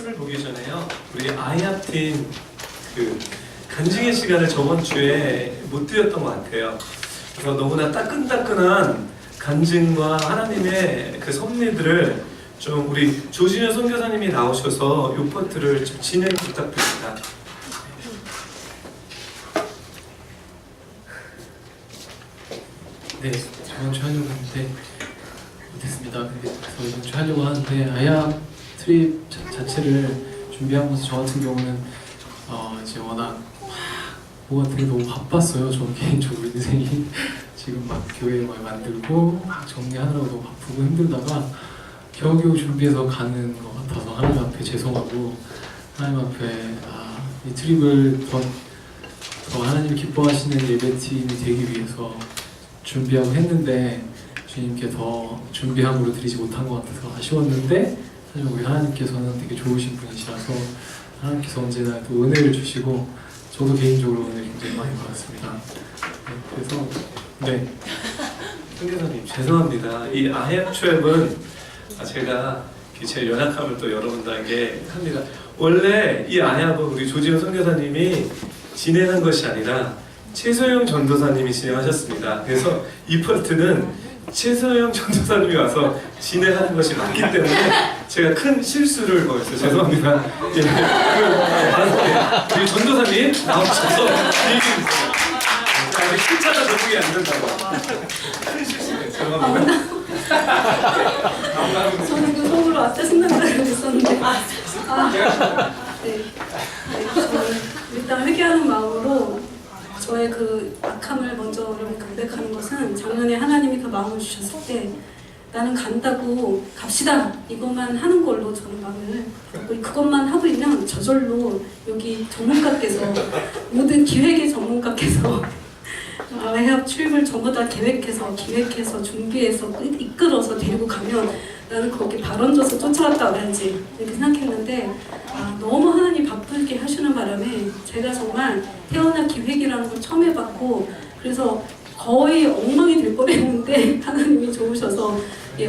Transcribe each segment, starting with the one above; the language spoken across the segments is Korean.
를 보기 전에요. 우리 아이합팀 그 간증의 시간을 저번 주에 못 드렸던 것 같아요. 그래서 너무나 따끈따끈한 간증과 하나님의 그 섭리들을 좀 우리 조진현 선교사님이 나오셔서 이 파트를 좀 진행 부탁드립니다. 네, 저번 주 하려고 했는데 못했습니다. 그래서 이번 주 하려고 하는데 아야 트립 자체를 준비하면서 저 같은 경우는 이제 워낙 뭐가 되게 너무 바빴어요. 저 개인적으로 인생이 지금 막 교회 막 만들고 막 정리하느라고 너무 바쁘고 힘들다가 겨우겨우 준비해서 가는 것 같아서 하나님 앞에 죄송하고 하나님 앞에 이 트립을 더 하나님 기뻐하시는 예배팀이 되기 위해서 준비하고 했는데 주님께 더 준비함으로 드리지 못한 것 같아서 아쉬웠는데 사실 우리 하나님께서는 되게 좋으신 분이시라서 하나님께서 언제나 또 은혜를 주시고 저도 개인적으로 은혜를 굉장히 많이 받았습니다. 네, 그래서 네. 선교사님 죄송합니다. 이 아이합 제가 제 연약함을 또 여러분들에게 합니다. 원래 이 아이합은 우리 조지현 선교사님이 진행한 것이 아니라 최소영 전도사님이 진행하셨습니다. 그래서 이 파트는 최소영 전도사님이 와서 진행하는 것이 맞기 때문에 제가 큰 실수를 거했어요. 죄송합니다. 예, 우리 전도사님 나오셔서 얘기해주세요. 아직 숫자가 적응이 안 된다고. 큰 실수네. 죄송합니다. 저는 그 속으로 아까 생각을 했었는데 네. 저는 일단 회개하는 마음으로 저의 그 악함을 먼저 여러분 고백하는 것은 작년에 하나님이 그 마음을 주셨을 때 나는 간다고 갑시다 이것만 하는 걸로 저는 마음을 먹고 그것만 하고 있면 저절로 여기 전문가께서 모든 기획의 전문가께서 아이합 출입을 전부 다 계획해서 기획해서 준비해서 이끌어서 데리고 가면 나는 거기 발 얹어서 쫓아갔다 와야지 이렇게 생각했는데 너무 하나님 바쁘게 하시는 바람에 제가 정말 태어나 기획이라는 걸 처음 해봤고 그래서 거의 엉망이 될 뻔했는데 하나님이 좋으셔서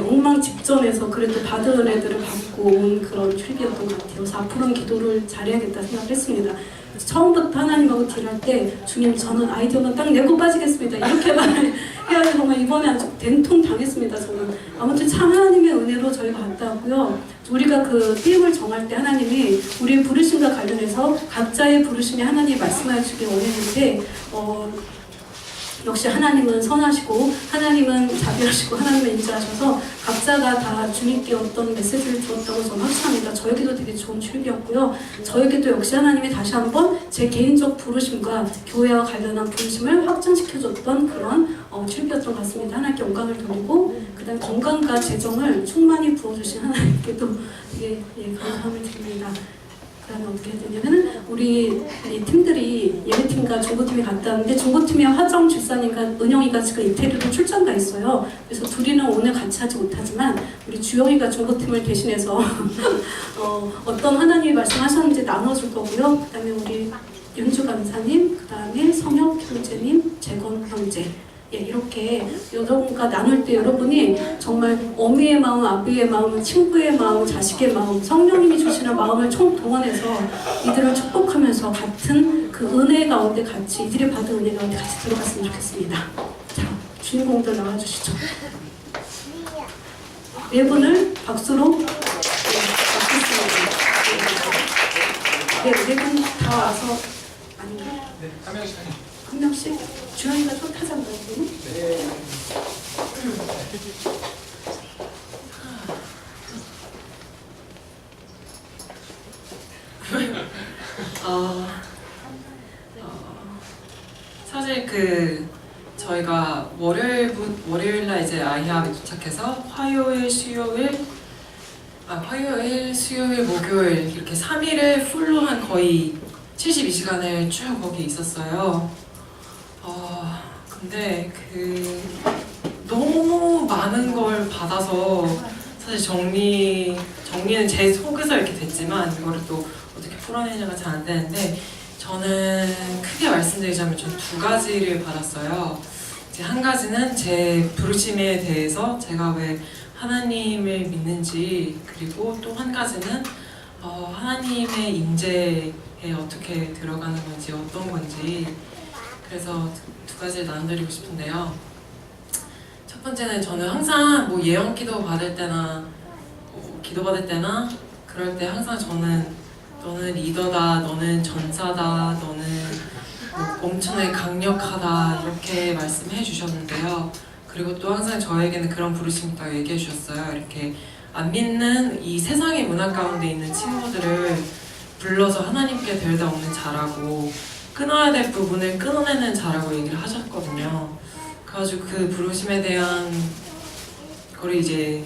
엉망 직전에서 그래도 받은 은혜들을 받고 온 그런 출입이었던 것 같아요. 그래서 앞으로는 기도를 잘해야겠다 생각했습니다. 처음부터 하나님하고 딜할 때 주님 저는 아이디어만 딱 내고 빠지겠습니다 이렇게 말을 해야 정말 이번에 아주 된통 당했습니다. 저는 아무튼 참 하나님의 은혜로 저희가 갔다 왔고요. 우리가 그 띠임을 정할 때 하나님이 우리의 부르심과 관련해서 각자의 부르심이 하나님이 말씀하여 주길 원했는데 역시 하나님은 선하시고 하나님은 자비하시고 하나님은 인자하셔서 각자가 다 주님께 어떤 메시지를 주었다고 저는 확신합니다. 저에게도 되게 좋은 출입이었고요. 저에게도 역시 하나님이 다시 한번 제 개인적 부르심과 교회와 관련한 부르심을 확장시켜줬던 그런 출입이었던 것 같습니다. 하나님께 영광을 돌리고 그 다음 건강과 재정을 충만히 부어주신 하나님께도 되게 감사함을 드립니다. 그 다음에 어떻게 해야 되냐면 우리 팀들이 예배팀과 중고팀이 갔다 왔는데 중고팀에 화정 집사님과 은영이가 지금 이태리로 출장 가 있어요. 그래서 둘이는 오늘 같이 하지 못하지만 우리 주영이가 중고팀을 대신해서 어떤 하나님이 말씀하셨는지 나눠줄 거고요. 그 다음에 우리 윤주 간사님, 그 다음에 성혁 형제님, 재건 형제 이렇게 여러분과 나눌 때 여러분이 정말 어미의 마음, 아비의 마음, 친구의 마음, 자식의 마음, 성령님이 주시는 마음을 총동원해서 이들을 축복하면서 같은 그 은혜 가운데 같이 이들이 받은 은혜 가운데 같이 들어갔으면 좋겠습니다. 자, 주인공들 나와주시죠. 네 분을 박수로 받겠습니다. 네, 네 분 다 와서 아닌가? 네, 한 명씩. 한 명씩? 주영이가 또 타잔다고? 네. 사실 저희가 월요일날 이제 아이합에 도착해서 화요일, 수요일, 목요일 이렇게 3일을 풀로 한 거의 72시간을 쭉 거기 있었어요. 근데 너무 많은 걸 받아서 사실 정리는 제 속에서 이렇게 됐지만 이거를 또 어떻게 풀어내냐가 잘 안 되는데 저는 크게 말씀드리자면 전 두 가지를 받았어요. 이제 한 가지는 제 부르심에 대해서 제가 왜 하나님을 믿는지 그리고 또 한 가지는 하나님의 임재에 어떻게 들어가는 건지 어떤 건지 그래서 두 가지를 나눠드리고 싶은데요. 첫 번째는 저는 항상 뭐 예언 기도 받을 때나 기도 받을 때나 그럴 때 항상 저는 너는 리더다, 너는 전사다, 너는 뭐 엄청나게 강력하다 이렇게 말씀해 주셨는데요. 그리고 또 항상 저에게는 그런 부르심이 있다고 얘기해 주셨어요. 이렇게 안 믿는 이 세상의 문화 가운데 있는 친구들을 불러서 하나님께 데려다 오는 자라고 끊어야 될 부분을 끊어내는 자라고 얘기를 하셨거든요. 그래가지고 그 부르심에 대한 거를 이제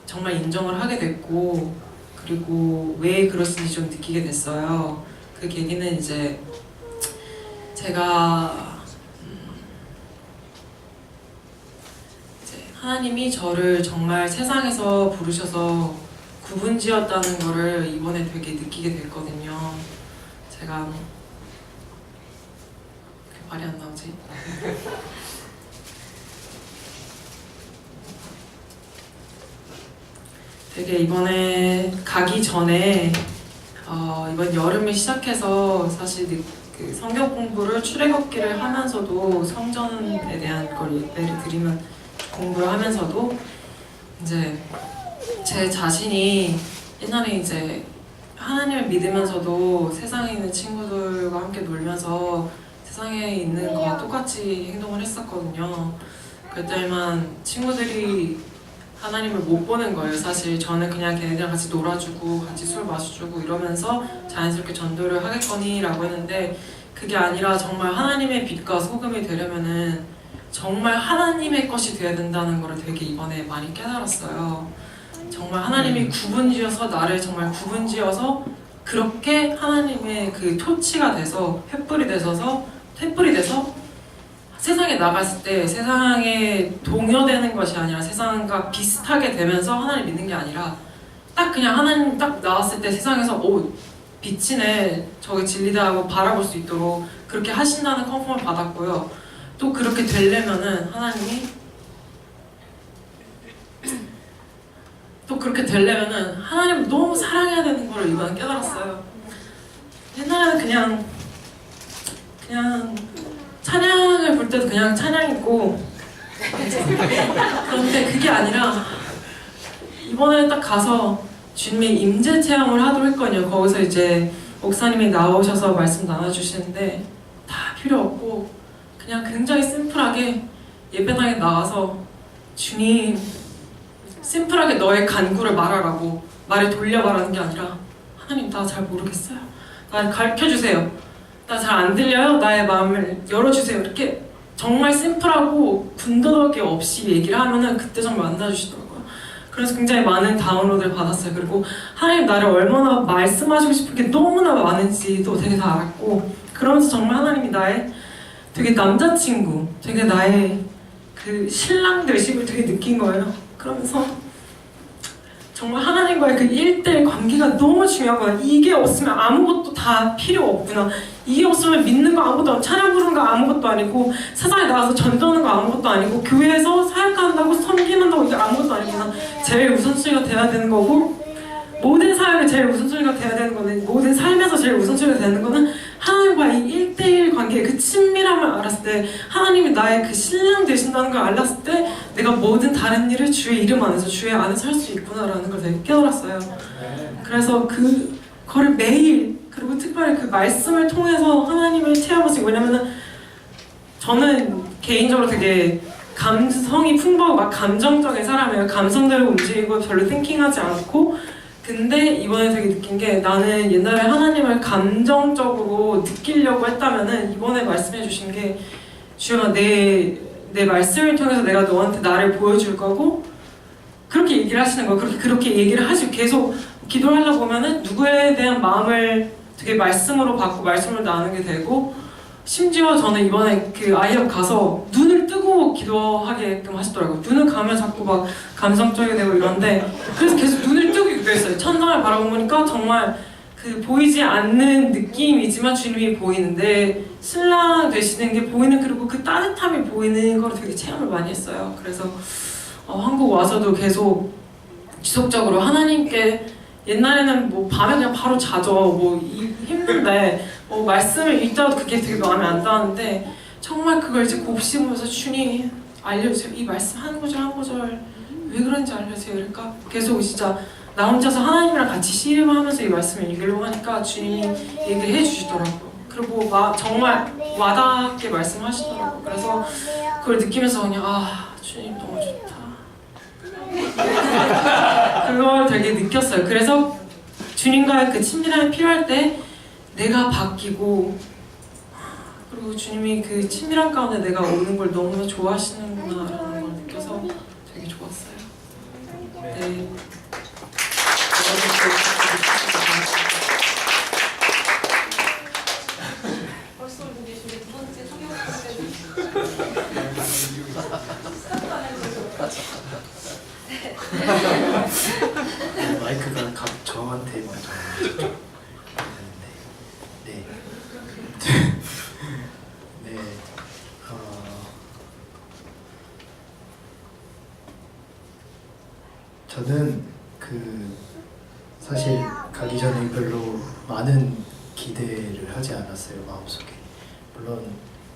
정말 인정을 하게 됐고 그리고 왜 그렇는지 좀 느끼게 됐어요. 그 계기는 이제 제가 하나님이 저를 정말 세상에서 부르셔서 구분지었다는 거를 이번에 되게 느끼게 됐거든요. 제가 왜 말이 안 나오지? 되게 이번에 가기 전에 이번 여름에 시작해서 사실 그 성경 공부를 출애굽기를 하면서도 성전에 대한 걸 예배를 드리면 공부를 하면서도 이제 제 자신이 옛날에 이제 하나님을 믿으면서도 세상에 있는 친구들과 함께 놀면서 세상에 있는 거와 똑같이 행동을 했었거든요. 그때만 친구들이 하나님을 못 보는 거예요. 사실 저는 그냥 걔네들이랑 같이 놀아주고 같이 술 마셔주고 이러면서 자연스럽게 전도를 하겠거니 라고 했는데 그게 아니라 정말 하나님의 빛과 소금이 되려면은 정말 하나님의 것이 되어야 된다는 걸 되게 이번에 많이 깨달았어요. 정말 하나님이 구분지어서 나를 정말 구분지어서 그렇게 하나님의 그 토치가 돼서 횃불이 돼서 세상에 나갔을 때 세상에 동요되는 것이 아니라 세상과 비슷하게 되면서 하나님 믿는 게 아니라 딱 그냥 하나님 딱 나왔을 때 세상에서 오 빛이네 저게 진리다 하고 바라볼 수 있도록 그렇게 하신다는 컨펌을 받았고요. 또 그렇게 되려면은 하나님을 너무 사랑해야 되는 걸 이번에 깨달았어요. 옛날에는 그냥 찬양을 볼 때도 그냥 찬양했고 그런데 그게 아니라 이번에 딱 가서 주님의 임재 체험을 하도록 했거든요. 거기서 이제 목사님이 나오셔서 말씀 나눠주시는데 다 필요 없고 그냥 굉장히 심플하게 예배당에 나와서 주님 심플하게 너의 간구를 말하라고 말을 돌려 말하는 게 아니라 하나님 나 잘 모르겠어요. 나 가르쳐주세요. 나 잘 안 들려요. 나의 마음을 열어주세요. 이렇게 정말 심플하고 군더더기 없이 얘기를 하면은 그때 정말 만나주시더라고요. 그래서 굉장히 많은 다운로드를 받았어요. 그리고 하나님 나를 얼마나 말씀하시고 싶은 게 너무나 많은지도 되게 다 알았고 그러면서 정말 하나님이 나의 되게 남자친구, 되게 나의 그 신랑 되심을 되게 느낀 거예요. 그러면서 정말 하나님과의 그 1대1 관계가 너무 중요한 거야. 이게 없으면 아무것도 다 필요 없구나. 이게 없으면 믿는 거 아무것도 아니고 찬양 부르는 거 아무것도 아니고 세상에 나가서 전도하는 거 아무것도 아니고 교회에서 사역한다고 섬기는다고 이게 아무것도 아니구나. 제일 우선순위가 돼야 되는 거고 모든 사역에 제일 우선순위가 돼야 되는 거는 모든 삶에서 제일 우선순위가 되는 거는 하나님과의 1대1 관계의 그 친밀함을 알았을 때 하나님이 나의 그 신랑 되신다는 걸 알았을 때 내가 모든 다른 일을 주의 이름 안에서 주의 안에서 할 수 있구나라는 걸 되게 깨달았어요. 그래서 그거를 매일 그리고 특별히 그 말씀을 통해서 하나님을 체험하시고 왜냐면은 저는 개인적으로 되게 감성이 풍부하고 막 감정적인 사람이에요. 감성대로 움직이고 별로 띵킹하지 않고 근데 이번에 되게 느낀 게 나는 옛날에 하나님을 감정적으로 느끼려고 했다면은 이번에 말씀해 주신 게 주여 내 말씀을 통해서 내가 너한테 나를 보여줄 거고 그렇게 얘기를 하시는 거예요. 그렇게 얘기를 하시고 계속 기도를 하다 보면은 누구에 대한 마음을 되게 말씀으로 받고 말씀으로 나누게 되고 심지어 저는 이번에 그 아이업 가서 눈을 뜨고 기도하게끔 하시더라고요. 눈을 감으면 자꾸 막 감성적이 되고 이런데 그래서 계속 눈을 뜨고 기도했어요. 천장을 바라보니까 정말 그 보이지 않는 느낌이지만 주님이 보이는데 신랑 되시는 게 보이는 그리고 그 따뜻함이 보이는 걸 되게 체험을 많이 했어요. 그래서 한국 와서도 계속 지속적으로 하나님께 옛날에는 뭐 밤에 그냥 바로 자죠. 뭐 힘든데 말씀을 읽다가도 그게 되게 마음에 안 닿았는데 정말 그걸 이제 곱씹으면서 주님 알려주세요. 이 말씀 한 구절 한 구절 왜 그런지 알려주세요. 그러니까 계속 진짜 나 혼자서 하나님이랑 같이 씨름하면서 이 말씀을 읽으려고 하니까 주님이 얘기를 해주시더라고요. 그리고 정말 와닿게 말씀하시더라고요. 그래서 그걸 느끼면서 그냥 주님 너무 좋다. 그걸 되게 느꼈어요. 그래서 주님과의 그 친밀함이 필요할 때 내가 바뀌고 그리고 주님이 그 친밀함 가운데 내가 오는 걸 너무나 좋아하시는구나 라는 걸 느껴서 되게 좋았어요. 네. 벌써 보고 계신 두 번째 성경 마이크가 저한테 먼저 네. 네. 저는 사실 가기 전에 별로 많은 기대를 하지 않았어요, 마음속에. 물론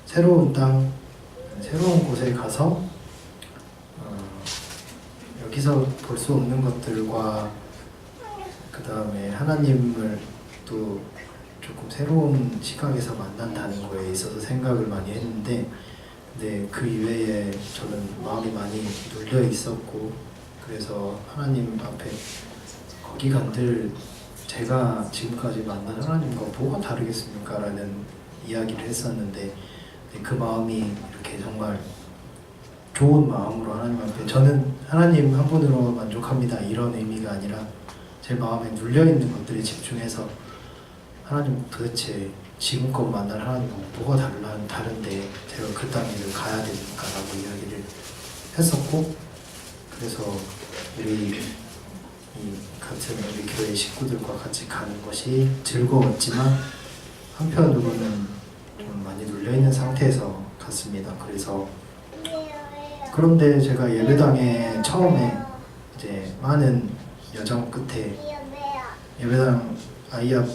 새로운 땅, 새로운 곳에 가서 여기서 볼 수 없는 것들과 그 다음에 하나님을 또 조금 새로운 시각에서 만난다는 거에 있어서 생각을 많이 했는데, 근데 그 이외에 저는 마음이 많이 눌려 있었고, 그래서 하나님 앞에 거기 간들 제가 지금까지 만난 하나님과 뭐가 다르겠습니까? 라는 이야기를 했었는데, 그 마음이 이렇게 정말 좋은 마음으로 하나님 앞에, 저는 하나님 한 분으로 만족합니다 이런 의미가 아니라 제 마음에 눌려있는 것들에 집중해서 하나님 도대체 지금껏 만난 하나님과 뭐가 다른데 제가 그 땅을 가야 됩니까? 라고 이야기를 했었고, 그래서 우리 교회 식구들과 같이 가는 것이 즐거웠지만 한편으로는 좀 많이 눌려있는 상태에서 갔습니다. 그런데 제가 예배당에 처음에 이제 많은 여정 끝에 예배당 아이 앞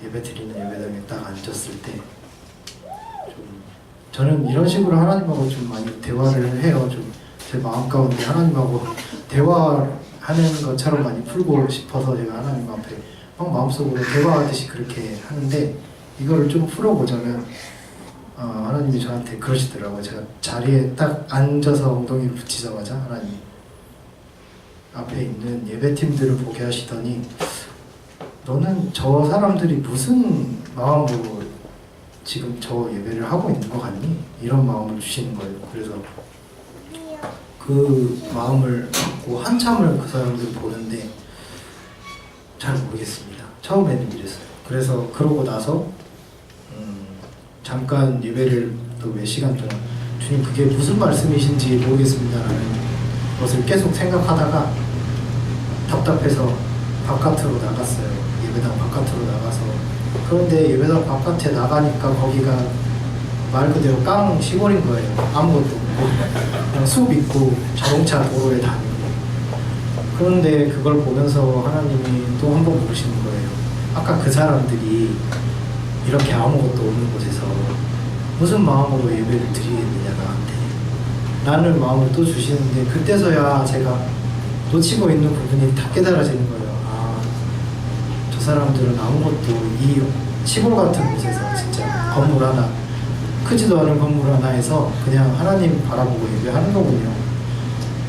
예배 드리는 예배당에 딱 앉았을 때 저는 이런 식으로 하나님하고 좀 많이 대화를 해요. 좀 제 마음 가운데 하나님하고 대화하는 것처럼 많이 풀고 싶어서 제가 하나님 앞에 막 마음속으로 대화하듯이 그렇게 하는데, 이거를 좀 풀어보자면 하나님이 저한테 그러시더라고요. 제가 자리에 딱 앉아서 엉덩이를 붙이자마자 하나님 앞에 있는 예배팀들을 보게 하시더니, 너는 저 사람들이 무슨 마음으로 지금 저 예배를 하고 있는 것 같니? 이런 마음을 주시는 거예요. 그래서 그 마음을 갖고 한참을 그 사람들 보는데 잘 모르겠습니다. 처음에는 이랬어요. 그래서 그러고 나서 잠깐 예배를 또 몇 시간 동안 주님 그게 무슨 말씀이신지 모르겠습니다 라는 것을 계속 생각하다가 답답해서 바깥으로 나갔어요. 예배당 바깥으로 나가서. 그런데 예배당 바깥에 나가니까 거기가 말 그대로 깡 시골인 거예요. 아무것도 없고 그냥 숲 있고 자동차 도로에 다니고. 그런데 그걸 보면서 하나님이 또 한 번 물으시는 거예요. 아까 그 사람들이 이렇게 아무것도 없는 곳에서 무슨 마음으로 예배를 드리겠느냐 나한테 라는 마음을 또 주시는데, 그때서야 제가 놓치고 있는 부분이 다 깨달아지는 거예요. 저 사람들은 아무것도 이 시골 같은 곳에서 진짜 건물 하나, 크지도 않은 건물 하나에서 그냥 하나님 바라보고 예배하는 거군요.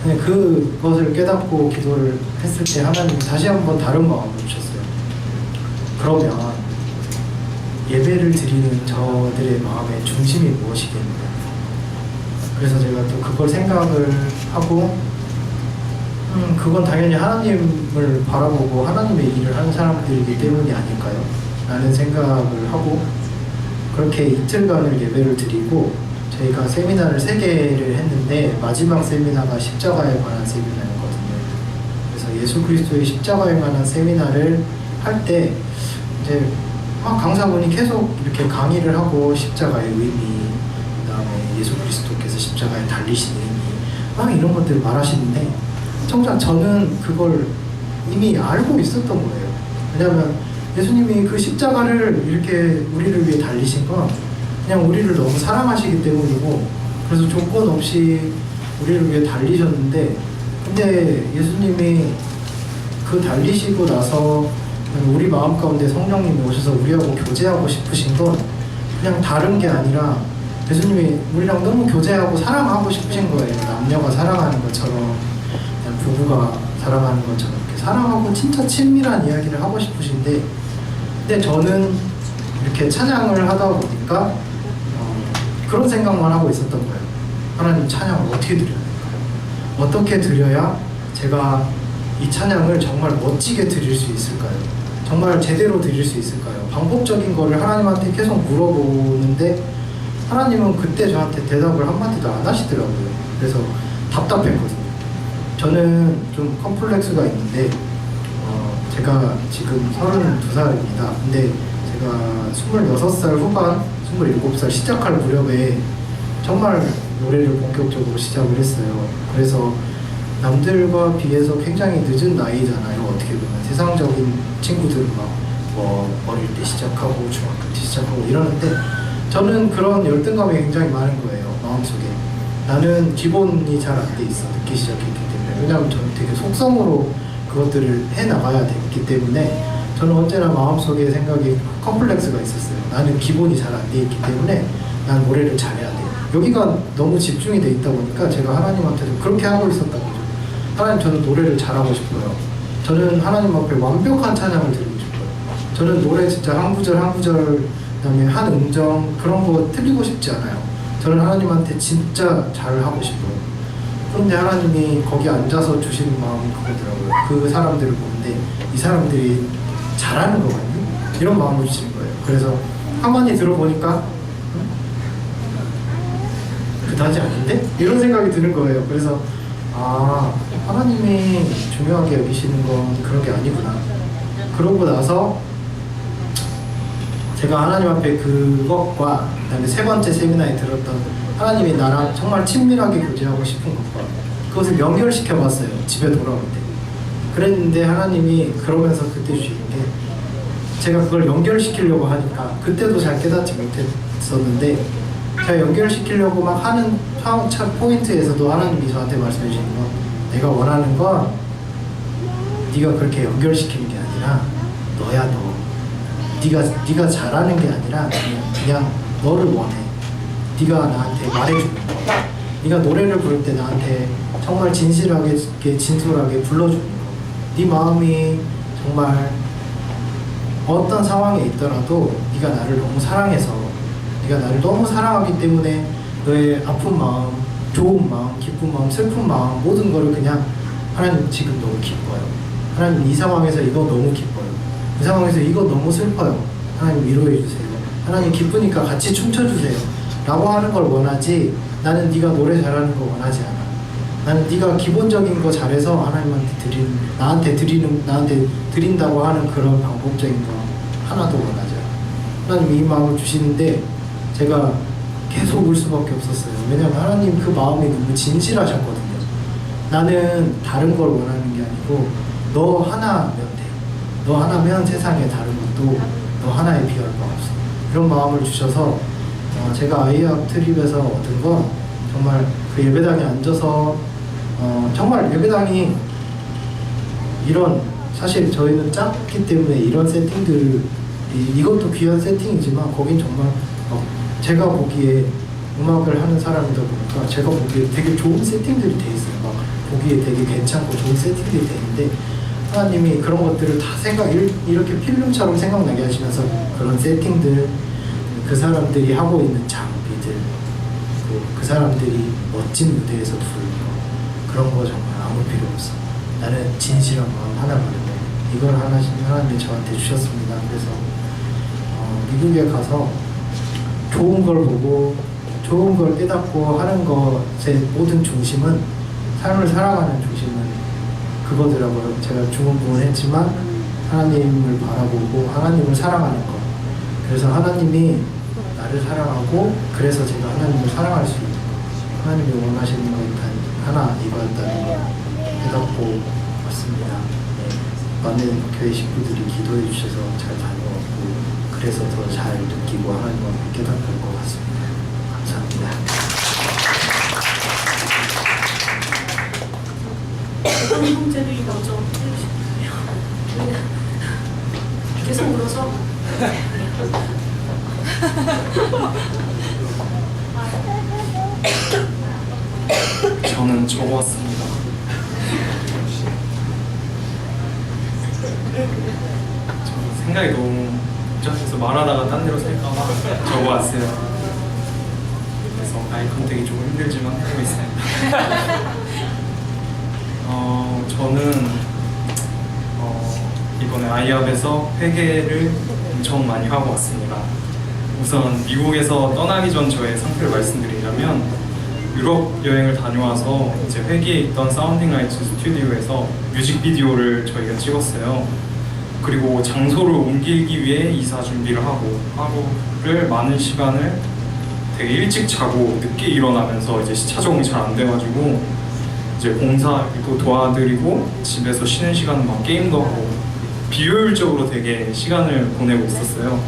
근데 그것을 깨닫고 기도를 했을 때 하나님 다시 한번 다른 마음을 주셨어요. 그러면 예배를 드리는 저들의 마음의 중심이 무엇이겠느냐. 그래서 제가 또 그걸 생각을 하고 그건 당연히 하나님을 바라보고 하나님의 일을 하는 사람들이기 때문이 아닐까요? 라는 생각을 하고, 그렇게 이틀간을 예배를 드리고 저희가 세미나를 3개를 했는데 마지막 세미나가 십자가에 관한 세미나였거든요. 그래서 예수 그리스도의 십자가에 관한 세미나를 할 때 이제 막 강사분이 계속 이렇게 강의를 하고 십자가의 의미, 그 다음에 예수 그리스도께서 십자가에 달리신 의미 막 이런 것들을 말하시는데, 정작 저는 그걸 이미 알고 있었던 거예요. 왜냐하면 예수님이 그 십자가를 이렇게 우리를 위해 달리신 건 그냥 우리를 너무 사랑하시기 때문이고, 그래서 조건 없이 우리를 위해 달리셨는데, 근데 예수님이 그 달리시고 나서 우리 마음 가운데 성령님이 오셔서 우리하고 교제하고 싶으신 건 그냥 다른 게 아니라 예수님이 우리랑 너무 교제하고 사랑하고 싶으신 거예요. 남녀가 사랑하는 것처럼, 그냥 부부가 사랑하는 것처럼 이렇게 사랑하고 진짜 친밀한 이야기를 하고 싶으신데, 근데 저는 이렇게 찬양을 하다 보니까 그런 생각만 하고 있었던 거예요. 하나님, 찬양을 어떻게 드려야 될까요? 어떻게 드려야 제가 이 찬양을 정말 멋지게 드릴 수 있을까요? 정말 제대로 드릴 수 있을까요? 방법적인 거를 하나님한테 계속 물어보는데 하나님은 그때 저한테 대답을 한마디도 안 하시더라고요. 그래서 답답했거든요. 저는 좀 컴플렉스가 있는데 제가 지금 32살입니다. 근데 제가 26살 후반, 27살 시작할 무렵에 정말 노래를 본격적으로 시작을 했어요. 그래서 남들과 비해서 굉장히 늦은 나이잖아요. 어떻게 보면 세상적인 친구들은 뭐 어릴 때 시작하고 중학교 때 시작하고 이러는데 저는 그런 열등감이 굉장히 많은 거예요. 마음속에 나는 기본이 잘 안 돼 있어. 늦게 시작했기 때문에. 왜냐하면 저는 되게 속성으로 그것들을 해나가야 됐기 때문에 저는 언제나 마음속에 생각이 컴플렉스가 있었어요. 나는 기본이 잘 안 돼 있기 때문에 난 노래를 잘해야 돼. 여기가 너무 집중이 돼 있다 보니까 제가 하나님한테도 그렇게 하고 있었던 거죠. 하나님, 저는 노래를 잘하고 싶어요. 저는 하나님 앞에 완벽한 찬양을 드리고 싶어요. 저는 노래 진짜 한 구절 한 구절, 그다음에 한 음정 그런 거 틀리고 싶지 않아요. 저는 하나님한테 진짜 잘하고 싶어요. 그런데 하나님이 거기 앉아서 주시는 마음이 그거더라고요. 그 사람들을 보는데 이 사람들이 잘하는 거 같니? 이런 마음을 주시는 거예요. 그래서 가만히 들어보니까 그다지 아닌데? 이런 생각이 드는 거예요. 그래서 하나님이 중요하게 여기시는 건 그런 게 아니구나. 그러고 나서 제가 하나님 앞에 그것과 그다음에 세 번째 세미나에 들었던 하나님이 나랑 정말 친밀하게 교제하고 싶은 것과 그것을 연결시켜 봤어요. 집에 돌아올 때. 그랬는데 하나님이 그러면서 그때 주신 게, 제가 그걸 연결시키려고 하니까 그때도 잘 깨닫지 못했었는데, 제가 연결시키려고 막 하는 포인트에서도 하나님이 저한테 말씀해 주시는 건, 내가 원하는 건 네가 그렇게 연결시키는 게 아니라 너야 너. 네가 잘하는 게 아니라 그냥 너를 원해. 네가 나한테 말해주는 거. 네가 노래를 부를 때 나한테 정말 진실하게 진솔하게 불러주는 거. 네 마음이 정말 어떤 상황에 있더라도 네가 나를 너무 사랑해서, 네가 나를 너무 사랑하기 때문에 너의 아픈 마음, 좋은 마음, 기쁜 마음, 슬픈 마음 모든 거를 그냥 하나님 지금 너무 기뻐요. 하나님 이 상황에서 이거 너무 기뻐요. 이 상황에서 이거 너무 슬퍼요. 하나님 위로해 주세요. 하나님 기쁘니까 같이 춤춰주세요. 라고 하는 걸 원하지, 나는 네가 노래 잘하는 거 원하지 않아. 나는 네가 기본적인 거 잘해서 하나님한테 나한테 드린다고 하는 그런 방법적인 거 하나도 원하지 않아. 하나님 이 마음을 주시는데 제가 계속 울 수밖에 없었어요. 왜냐면 하나님 그 마음이 너무 진실하셨거든요. 나는 다른 걸 원하는 게 아니고 너 하나면 돼. 너 하나면 세상에 다른 것도 너 하나에 비할 바 없어. 이런 마음을 주셔서 제가 아이학 트립에서 얻은 건 정말 그 예배당에 앉아서 정말 예배당이 이런, 사실 저희는 작기 때문에 이런 세팅들, 이것도 귀한 세팅이지만 거긴 정말 제가 보기에 음악을 하는 사람이다 보니까 제가 보기에 되게 좋은 세팅들이 돼 있어요. 막 보기에 되게 괜찮고 좋은 세팅들이 돼 있는데 하나님이 그런 것들을 다 이렇게 필름처럼 생각나게 하시면서 그런 세팅들, 그 사람들이 하고 있는 장비들, 그 사람들이 멋진 무대에서 부르는 거, 그런 거 정말 아무 필요 없어. 나는 진실한 마음 하나만을 이걸 하나님이 저한테 주셨습니다. 그래서 미국에 가서 좋은 걸 보고 좋은 걸 깨닫고 하는 것의 모든 중심은, 삶을 살아가는 중심은 그거더라고요. 제가 중언부언 했지만 하나님을 바라보고 하나님을 사랑하는 것. 그래서 하나님이 나를 사랑하고 그래서 제가 하나님을 사랑할 수 있는 것, 하나님이 원하시는 것 하나 이거였다는 걸 깨닫고 왔습니다. 네. 많은 교회 식구들이 기도해 주셔서 잘 다녀왔고 그래서 더 잘 느끼고 하나님을 깨닫는 것 같습니다. 감사합니다. 어떤 형제들이 먼저 해주시나요? 계속 울어서 저는 적어왔습니다. 저 생각이 너무 복잡해서 말하다가 딴 데로 쓸까봐 적어왔어요. 그래서 아이 컨택이 조금 힘들지만 하고 있습니다. 저는 이번에 아이압에서 회개를 엄청 많이 하고 왔습니다. 우선 미국에서 떠나기 전 저의 상태를 말씀드리자면 유럽 여행을 다녀와서 이제 회기에 있던 사운딩 라이츠 스튜디오에서 뮤직비디오를 저희가 찍었어요. 그리고 장소를 옮기기 위해 이사 준비를 하고 하루를 많은 시간을 되게 일찍 자고 늦게 일어나면서 이제 시차 적응이 잘 안 돼가지고 이제 공사도 도와드리고 집에서 쉬는 시간은 막 게임도 하고 비효율적으로 되게 시간을 보내고 있었어요.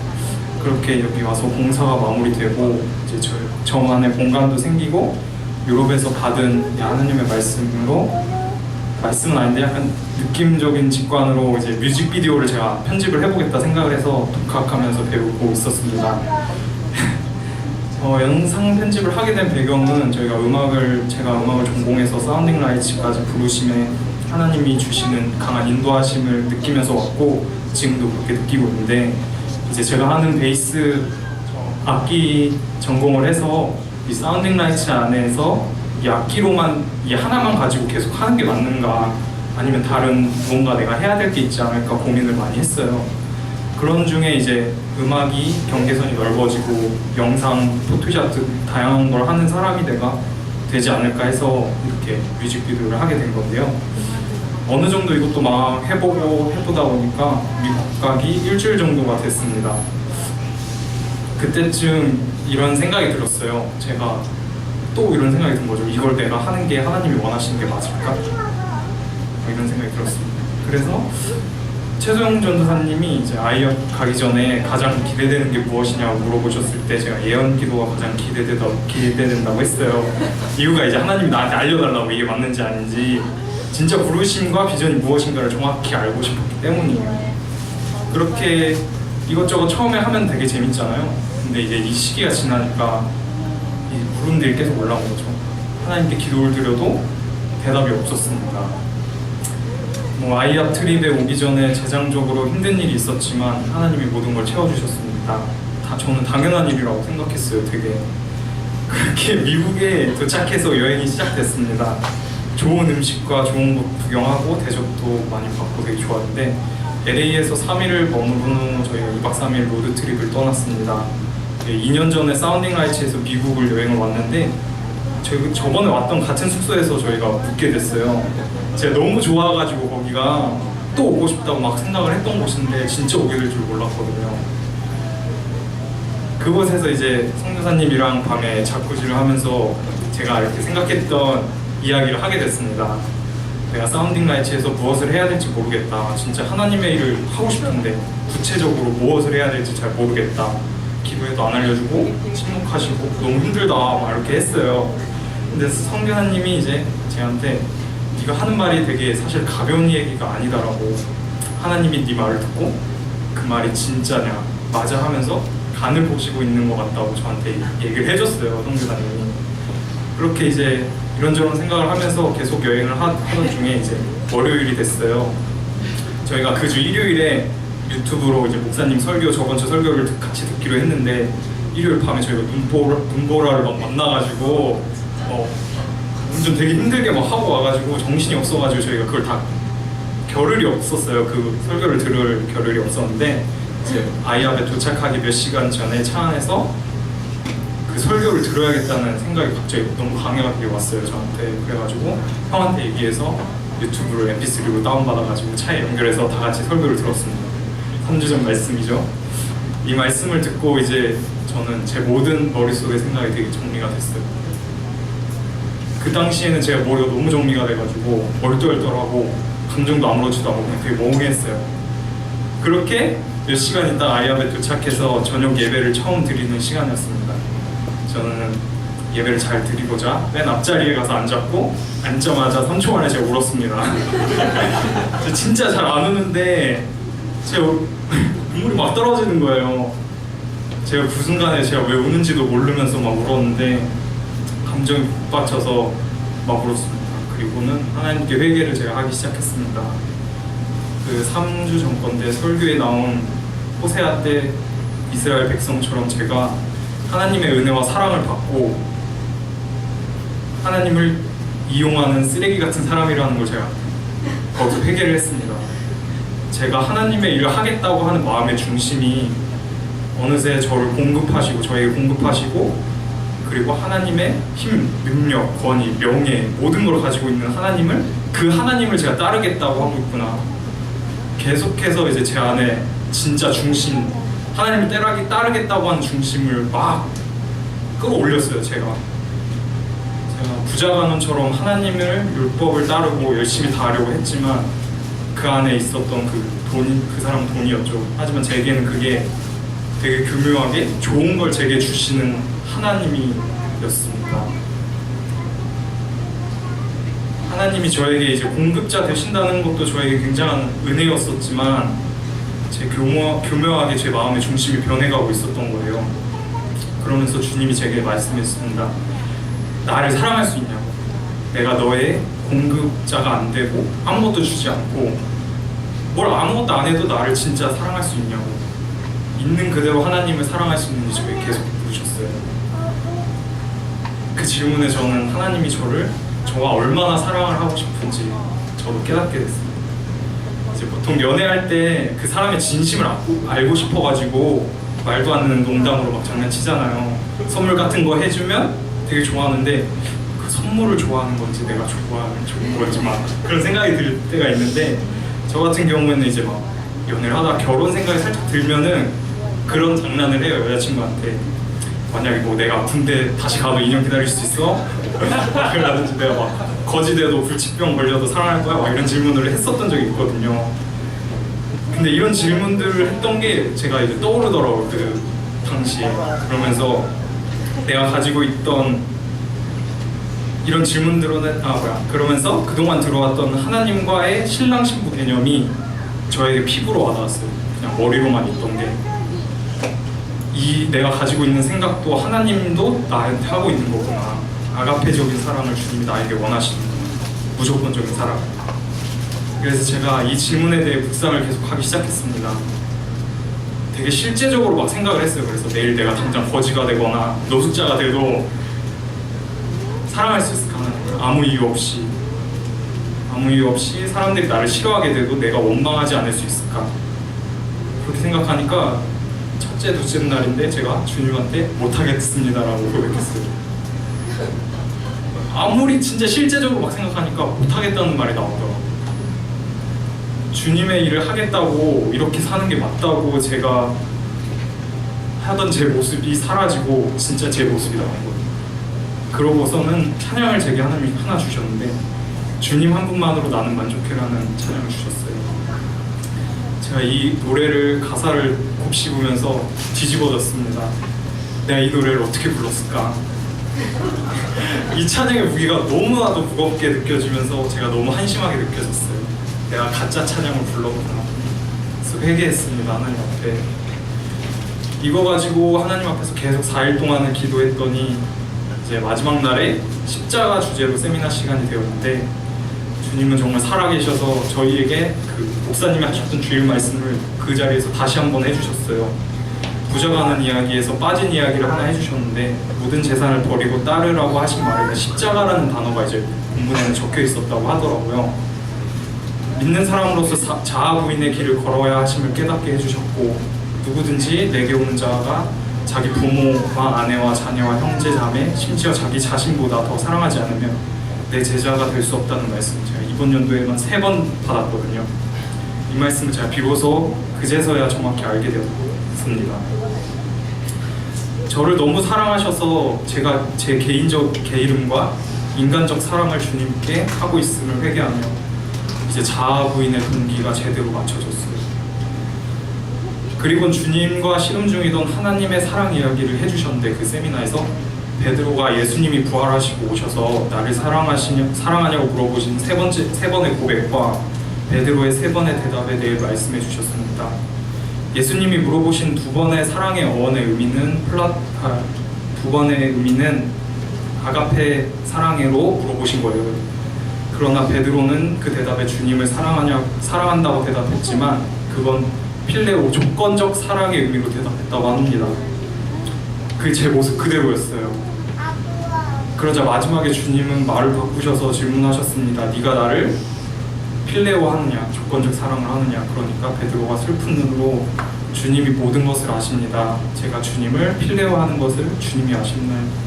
그렇게 여기 와서 공사가 마무리되고 이제 저만의 공간도 생기고 유럽에서 받은 하나님의 말씀으로 말씀은 아닌데 약간 느낌적인 직관으로 이제 뮤직비디오를 제가 편집을 해보겠다 생각을 해서 독학하면서 배우고 있었습니다. 영상 편집을 하게 된 배경은 제가 음악을 전공해서 사운딩 라이츠까지 부르심에 하나님이 주시는 강한 인도하심을 느끼면서 왔고 지금도 그렇게 느끼고 있는데 이제 제가 하는 베이스 악기 전공을 해서 이 사운딩 라이츠 안에서 이 악기로만 이 하나만 가지고 계속 하는 게 맞는가 아니면 다른 무언가 내가 해야 될 게 있지 않을까 고민을 많이 했어요. 그런 중에 이제 음악이 경계선이 넓어지고 영상, 포토샵 등 다양한 걸 하는 사람이 내가 되지 않을까 해서 이렇게 뮤직비디오를 하게 된 건데요. 어느 정도 이것도 막 해보다 보니까 미국 가기 일주일 정도가 됐습니다. 그때쯤 이런 생각이 들었어요. 제가 또 이런 생각이 든 거죠. 이걸 내가 하는 게 하나님이 원하시는 게 맞을까? 이런 생각이 들었습니다. 그래서 최소영 전도사님이 이제 아이업 가기 전에 가장 기대되는 게 무엇이냐고 물어보셨을 때 제가 예언 기도가 가장 기대된다고 했어요. 이유가 이제 하나님이 나한테 알려달라고 이게 맞는지 아닌지 진짜 부르심과 비전이 무엇인가를 정확히 알고 싶었기 때문이에요. 그렇게 이것저것 처음에 하면 되게 재밌잖아요. 근데 이제 이 시기가 지나니까 이 물음들이 계속 올라온 거죠. 하나님께 기도를 드려도 대답이 없었습니다. 아이압 트립에 오기 전에 재정적으로 힘든 일이 있었지만 하나님이 모든 걸 채워주셨습니다. 저는 당연한 일이라고 생각했어요. 되게 그렇게 미국에 도착해서 여행이 시작됐습니다. 좋은 음식과 좋은 곳 구경하고 대접도 많이 받고 되게 좋았는데 LA에서 3일을 머무른 후 저희가 2박 3일 로드트립을 떠났습니다. 2년 전에 사운딩 라이츠에서 미국을 여행을 왔는데 저번에 왔던 같은 숙소에서 저희가 묵게 됐어요. 제가 너무 좋아가지고 거기가 또 오고 싶다고 막 생각을 했던 곳인데 진짜 오게 될 줄 몰랐거든요. 그곳에서 이제 성교사님이랑 밤에 자꾸지를 하면서 제가 이렇게 생각했던 이야기를 하게 됐습니다. 내가 사운딩 라이츠에서 무엇을 해야 될지 모르겠다. 진짜 하나님의 일을 하고 싶은데 구체적으로 무엇을 해야 될지 잘 모르겠다. 기도해도 안 알려주고 침묵하시고 너무 힘들다 막 이렇게 했어요. 근데 성교사님이 이제 저한테 네가 하는 말이 되게 사실 가벼운 얘기가 아니다라고 하나님이 네 말을 듣고 그 말이 진짜냐 맞아 하면서 간을 보시고 있는 것 같다고 저한테 얘기를 해줬어요. 성교사님이. 그렇게 이제 이런저런 생각을 하면서 계속 여행을 하던 중에 이제 월요일이 됐어요. 저희가 그 주 일요일에 유튜브로 이제 목사님 설교 저번 주 설교를 같이 듣기로 했는데 일요일 밤에 저희가 눈보라를 막 만나가지고 운전 되게 힘들게 막 하고 와가지고 정신이 없어가지고 저희가 그걸 다 겨를이 없었어요. 그 설교를 들을 겨를이 없었는데 이제 아이압에 도착하기 몇 시간 전에 차 안에서 그 설교를 들어야겠다는 생각이 갑자기 너무 강하게 왔어요 저한테. 그래가지고 형한테 얘기해서 유튜브를 mp3로 다운받아가지고 차에 연결해서 다 같이 설교를 들었습니다. 3주 전 말씀이죠. 이 말씀을 듣고 이제 저는 제 모든 머릿속의 생각이 되게 정리가 됐어요. 그 당시에는 제가 머리가 너무 정리가 돼가지고 얼떨떨하고 감정도 아무렇지도 않고 그냥 되게 멍했어요. 그렇게 몇 시간 있다 아이합에 도착해서 저녁 예배를 처음 드리는 시간이었습니다. 저는 예배를 잘 드리고자 맨 앞자리에 가서 앉았고 앉자마자 3초 만에 제가 울었습니다. 저 진짜 잘 안 우는데 제가 눈물이 막 떨어지는 거예요. 제가 그 순간에 제가 왜 우는지도 모르면서 막 울었는데 감정이 북받쳐서 막 울었습니다. 그리고는 하나님께 회개를 제가 하기 시작했습니다. 그 3주 전 건데 설교에 나온 호세아 때 이스라엘 백성처럼 제가 하나님의 은혜와 사랑을 받고 하나님을 이용하는 쓰레기 같은 사람이라는 걸 제가 거기서 회개를 했습니다. 제가 하나님의 일을 하겠다고 하는 마음의 중심이 어느새 저를 공급하시고 저에게 공급하시고 그리고 하나님의 힘, 능력, 권위, 명예 모든 걸 가지고 있는 하나님을 그 하나님을 제가 따르겠다고 하고 있구나. 계속해서 이제 제 안에 진짜 중심 하나님을 따르겠다고 하는 중심을 막 끌어올렸어요. 제가 부자간원처럼 하나님을 율법을 따르고 열심히 다 하려고 했지만 그 안에 있었던 그 사람은 돈이었죠. 하지만 제게는 그게 되게 교묘하게 좋은 걸 제게 주시는 하나님이었습니다. 하나님이 저에게 이제 공급자 되신다는 것도 저에게 굉장한 은혜였었지만 제 교묘하게 제 마음의 중심이 변해가고 있었던 거예요. 그러면서 주님이 제게 말씀했습니다. 나를 사랑할 수 있냐고. 내가 너의 공급자가 안 되고 아무것도 주지 않고 뭘 아무것도 안 해도 나를 진짜 사랑할 수 있냐고. 있는 그대로 하나님을 사랑할 수 있는지 저에게 계속 물으셨어요. 그 질문에 저는 하나님이 저와 얼마나 사랑을 하고 싶은지 저도 깨닫게 됐습니다. 이제 보통 연애할 때 그 사람의 진심을 알고 싶어가지고 말도 안 되는 농담으로 막 장난치잖아요. 선물 같은 거 해주면 되게 좋아하는데 그 선물을 좋아하는 건지 내가 좋은 건지 막 그런 생각이 들 때가 있는데 저 같은 경우에는 이제 막 연애를 하다가 결혼 생각이 살짝 들면은 그런 장난을 해요. 여자친구한테 만약에 뭐 내가 군대 다시 가도 2년 기다릴 수 있어? 그러든지 내가 막 거지돼도 불치병 걸려도 사랑할 거야? 막 이런 질문을 했었던 적이 있거든요. 근데 이런 질문들을 했던 게 제가 이제 떠오르더라고요. 그 당시에. 그러면서 내가 가지고 있던 이런 질문들은 그러면서 그동안 들어왔던 하나님과의 신랑 신부 개념이 저에게 피부로 와닿았어요. 그냥 머리로만 있던 게 내가 가지고 있는 생각도 하나님도 나한테 하고 있는 거구나. 아가페적인 사랑을 주님이 나에게 원하시는구나. 무조건적인 사랑. 그래서 제가 이 질문에 대해 묵상을 계속 하기 시작했습니다. 되게 실제적으로 막 생각을 했어요. 그래서 내일 내가 당장 거지가 되거나 노숙자가 돼도 사랑할 수 있을까? 아무 이유 없이 사람들이 나를 싫어하게 돼도 내가 원망하지 않을 수 있을까? 그렇게 생각하니까 첫째, 둘째 날인데 제가 주님한테 못하겠습니다라고 고백했어요. 아무리 진짜 실제적으로 막 생각하니까 못하겠다는 말이 나오더라고요. 주님의 일을 하겠다고 이렇게 사는 게 맞다고 제가 하던 제 모습이 사라지고 진짜 제 모습이 나온 거예요. 그러고서는 찬양을 제게 하나님이 하나 주셨는데 주님 한 분만으로 나는 만족해라는 찬양을 주셨어요. 제가 이 노래를 가사를 곱씹으면서 뒤집어졌습니다. 내가 이 노래를 어떻게 불렀을까? 이 찬양의 무게가 너무나도 무겁게 느껴지면서 제가 너무 한심하게 느껴졌어요. 내가 가짜 찬양을 불렀구나. 그래서 회개했습니다. 하나님 앞에. 이거 가지고 하나님 앞에서 계속 4일 동안을 기도했더니 이제 마지막 날에 십자가 주제로 세미나 시간이 되었는데 주님은 정말 살아계셔서 저희에게 그 목사님이 하셨던 주일 말씀을 그 자리에서 다시 한번 해주셨어요. 부자가는 이야기에서 빠진 이야기를 하나 해주셨는데 모든 재산을 버리고 따르라고 하신 말에 십자가라는 단어가 이제 본문에는 적혀 있었다고 하더라고요. 믿는 사람으로서 자아 부인의 길을 걸어야 하심을 깨닫게 해주셨고 누구든지 내게 오는 자가 자기 부모와 아내와 자녀와 형제 자매 심지어 자기 자신보다 더 사랑하지 않으면 내 제자가 될 수 없다는 말씀 제가 이번 연도에만 3번 받았거든요. 이 말씀을 제가 비로소 그제서야 정확히 알게 되었습니다. 저를 너무 사랑하셔서 제가 제 개인적 게으름과 인간적 사랑을 주님께 하고 있음을 회개하며 이제 이제 자아 부인의 동기가 제대로 맞춰졌어요. 그리고 주님과 씨름 중이던 하나님의 사랑 이야기를 해주셨는데 그 세미나에서 베드로가 예수님이 부활하시고 오셔서 나를 사랑하냐고 물어보신 세 번의 고백과 베드로의 세 번의 대답에 대해 말씀해 주셨습니다. 예수님이 물어보신 두 번의 사랑의 어원의 의미는 두 번의 의미는 아가페 사랑으로 물어보신 거예요. 그러나 베드로는 그 대답에 주님을 사랑한다고 대답했지만 그건 필레오, 조건적 사랑의 의미로 대답했다고 합니다. 그게 제 모습 그대로였어요. 그러자 마지막에 주님은 말을 바꾸셔서 질문하셨습니다. 네가 나를 필레오 하느냐, 조건적 사랑을 하느냐. 그러니까 베드로가 슬픈 눈으로 주님이 모든 것을 아십니다. 제가 주님을 필레오 하는 것을 주님이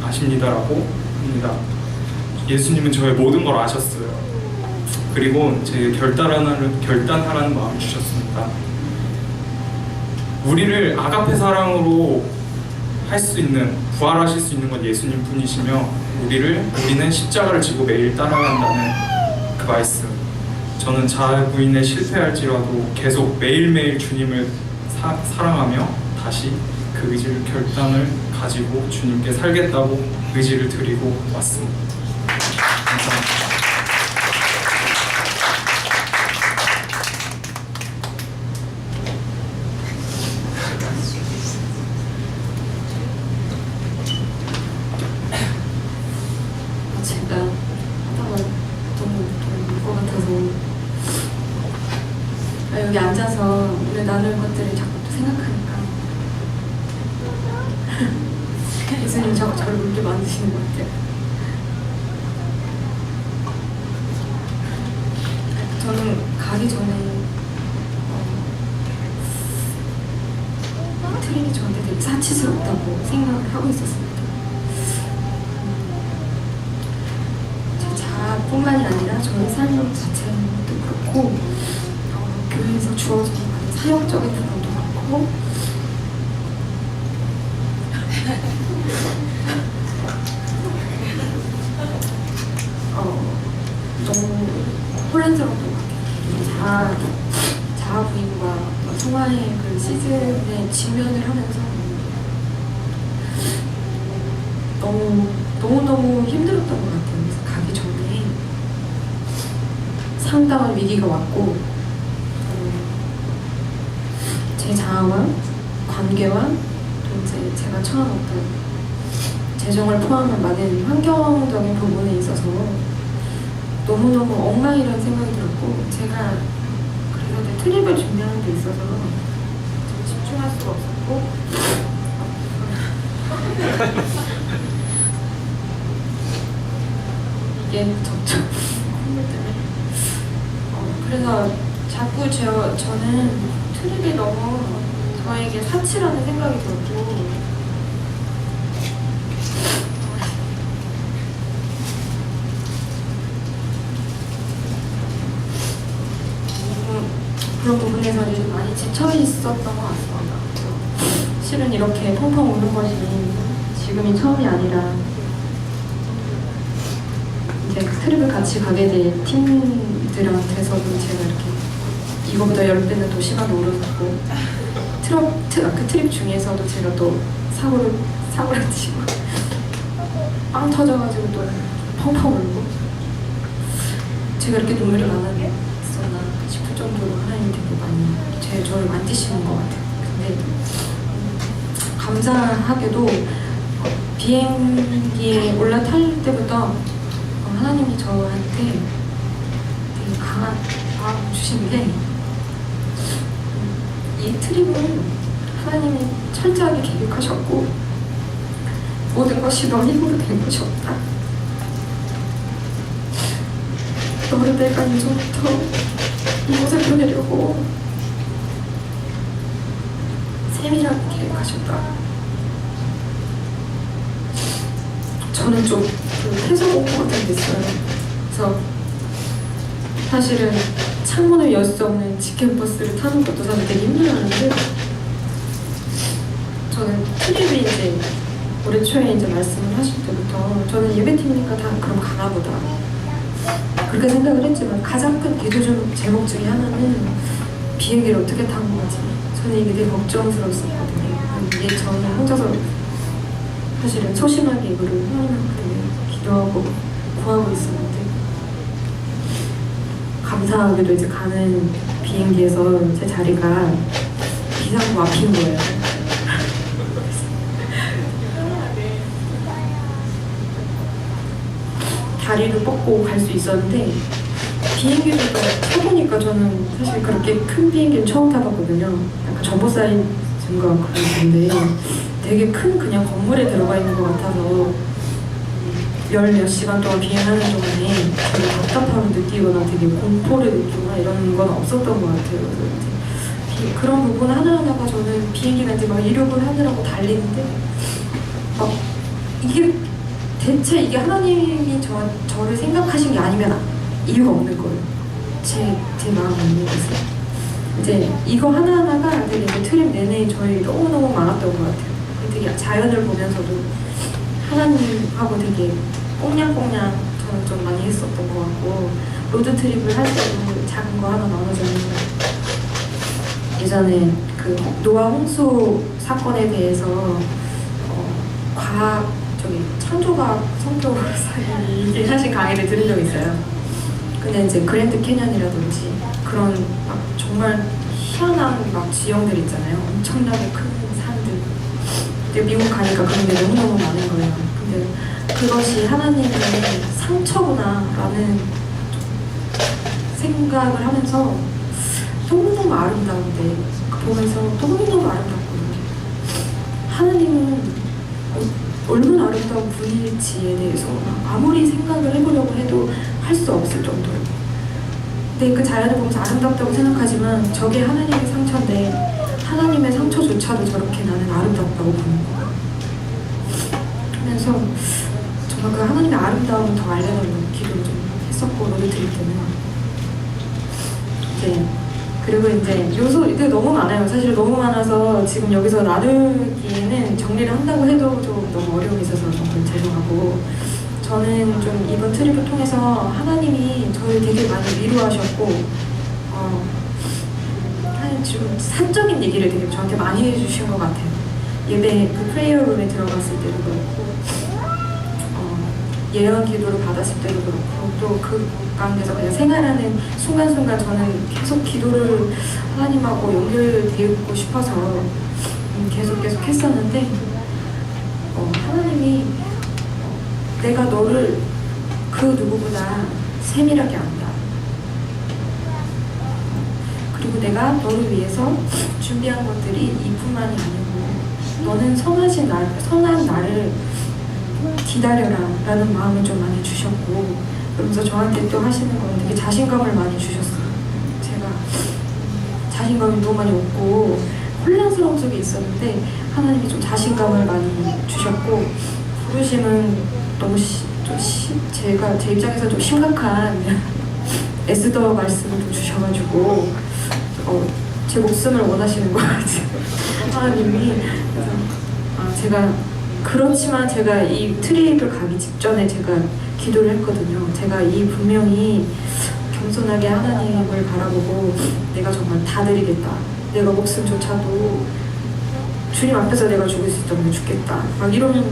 아십니다라고 합니다. 예수님은 저의 모든 걸 아셨어요. 그리고 제 결단하라는 마음을 주셨습니다. 우리를 아가페 사랑으로 할 수 있는, 부활하실 수 있는 건 예수님 뿐이시며 우리는 십자가를 지고 매일 따라야 한다는 그 말씀. 저는 자아 부인에 실패할지라도 계속 매일매일 주님을 사랑하며 다시 그 의지를 결단을 가지고 주님께 살겠다고 의지를 드리고 왔습니다. 감사합니다. 제가 하다가 너무 울 것 같아서 여기 앉아서 오늘 나눌 것들을 자꾸 또 생각하니까 예수님 자꾸 저를 울게 만드시는 것 같아요. 저는 가기 전에 트림이 저한테 되게 사치스럽다고 생각을 하고 있었습니다. 뿐만이 아니라 저의 삶 자체도 그렇고 교회에서 주어진 많은 사역적인 부분도 많고 너무 혼란스러웠던 것 같아요. 자아 부인과 성화의 그 시즌에 직면을 하면서 너무 힘들었던 것 같아요. 그래서 가기 전에 상당한 위기가 왔고 제 자아와 관계와 또 이제 제가 처한 어떤 재정을 포함한 많은 환경적인 부분에 있어서 너무너무 엉망이라는 생각이 들었고 제가 그래서 이제 트립을 준비하는 데 있어서 집중할 수가 없었고 이게 점점 콧물 때문에 그래서 자꾸 저는 트립이 너무 저에게 사치라는 생각이 들고 그런 부분에서 좀 많이 지쳐 있었던 것 같습니다. 실은 이렇게 펑펑 우는 것이 지금이 처음이 아니라 이제 트립을 같이 가게 된 팀들한테서도 제가 이렇게 이거보다 10배는 더 심하게 울었고 그 트립 중에서도 제가 또 사고를 치고 빵 터져가지고 또 펑펑 울고 제가 이렇게 눈물이 많았나 싶을 정도로 하나님이 되게 많이 저를 만지시는 것 같아요. 근데 감사하게도 비행기에 올라탈 때부터 하나님이 저한테 되게 강한 마음을 주신 게 이 트립은 하나님이 철저하게 계획하셨고 모든 것이 너 힘으로 된 것이 없다. 너를 내가 이전부터 이곳에 보내려고 세밀하게 계획하셨다. 저는 좀 해석 공부가 됐어요. 그래서 사실은 창문을 열 수 없는 직행버스를 타는 것도 사실 되게 힘들었는데 저는 트립이 이제 올해 초에 이제 말씀을 하실 때부터 저는 예배팀이니까 다 그럼 가나 보다. 그렇게 생각을 했지만 가장 큰 기도 제목 중에 하나는 비행기를 어떻게 탄 거지. 저는 이게 되게 걱정스러웠었거든요. 이게 저는 혼자서 사실은 소심하게 이거를 하나님한테 기도하고 구하고 있었는데 감사하게도 이제 가는 비행기에서 제 자리가 비상구 앞인 거예요. 다리를 뻗고 갈 수 있었는데 비행기도 타보니까 저는 사실 그렇게 큰 비행기는 처음 타봤거든요. 약간 점보 사이즈인가 그런데 되게 큰 그냥 건물에 들어가 있는 것 같아서 열 몇 시간 동안 비행하는 동안에 되게 답답함을 느끼거나 되게 공포를 느끼거나 이런 건 없었던 것 같아요. 그래서 이제 그런 부분 하나하나가 저는 비행기가 이제 막 이륙을 하느라고 달리는데 이게 대체 이게 하나님이 저를 생각하신 게 아니면 이유가 없는 거예요. 제 마음에 있는 것은. 이제 이거 하나하나가 되게 이제 트립 내내 저희 너무너무 많았던 것 같아요. 되게 자연을 보면서도 하나님하고 되게 꽁냥꽁냥 저는 좀 많이 했었던 것 같고 로드트립을 할 때도 작은 거 하나 나눠줬는데 예전에 그 노아 홍수 사건에 대해서 창조과학 성교 사진이 사실 강의를 들은 적이 있어요. 근데 이제 그랜드 캐년이라든지 그런 막 정말 희한한 막 지형들 있잖아요. 엄청나게 큰 산들. 근데 미국 가니까 그런 게 너무너무 많은 거예요. 근데 그것이 하나님의 상처구나라는 생각을 하면서 너무너무 아름다운데 보면서 너무너무 아름답거든요. 하나님은 얼마나 아름다운 분일지에 대해서 아무리 생각을 해보려고 해도 할 수 없을 정도로. 근데 그 자연을 보면서 아름답다고 생각하지만 저게 하나님의 상처인데 하나님의 상처조차도 저렇게 나는 아름답다고 보는 거야. 하면서 정말 그 하나님의 아름다움을 더 알려달라고 기도를 좀 했었고 너를 드릴 때는 이제 그리고 이제 요소가 너무 많아요. 사실 너무 많아서 지금 여기서 나누기에는 정리를 한다고 해도 좀 너무 어려움이 있어서 정말 죄송하고 저는 좀 이번 트립을 통해서 하나님이 저를 되게 많이 위로하셨고 좀 사적인 얘기를 되게 저한테 많이 해주신 것 같아요. 예배 그 프레이어룸에 들어갔을 때도 그렇고 예언 기도를 받았을 때도 그렇고 또 그 가운데서 그냥 생활하는 순간순간 저는 계속 기도를 하나님하고 연결되고 싶어서 계속 했었는데 하나님이 내가 너를 그 누구보다 세밀하게 안다. 그리고 내가 너를 위해서 준비한 것들이 이뿐만이 아니고 너는 선한 나를 기다려라 라는 마음을 좀 많이 주셨고 그러면서 저한테 또 하시는 건 되게 자신감을 많이 주셨어요. 제가 자신감이 너무 많이 없고 혼란스러운 속에 있었는데 하나님이 좀 자신감을 많이 주셨고 부르심은 너무 제가 제 입장에서 좀 심각한 에스더 말씀을 좀 주셔가지고 제 목숨을 원하시는 것 같아요. 하나님이. 그래서 제가 그렇지만 제가 이 트립을 가기 직전에 제가 기도를 했거든요. 제가 분명히 겸손하게 하나님을 바라보고 내가 정말 다 드리겠다. 내가 목숨조차도 주님 앞에서 내가 죽을 수 있다면 죽겠다. 막 이런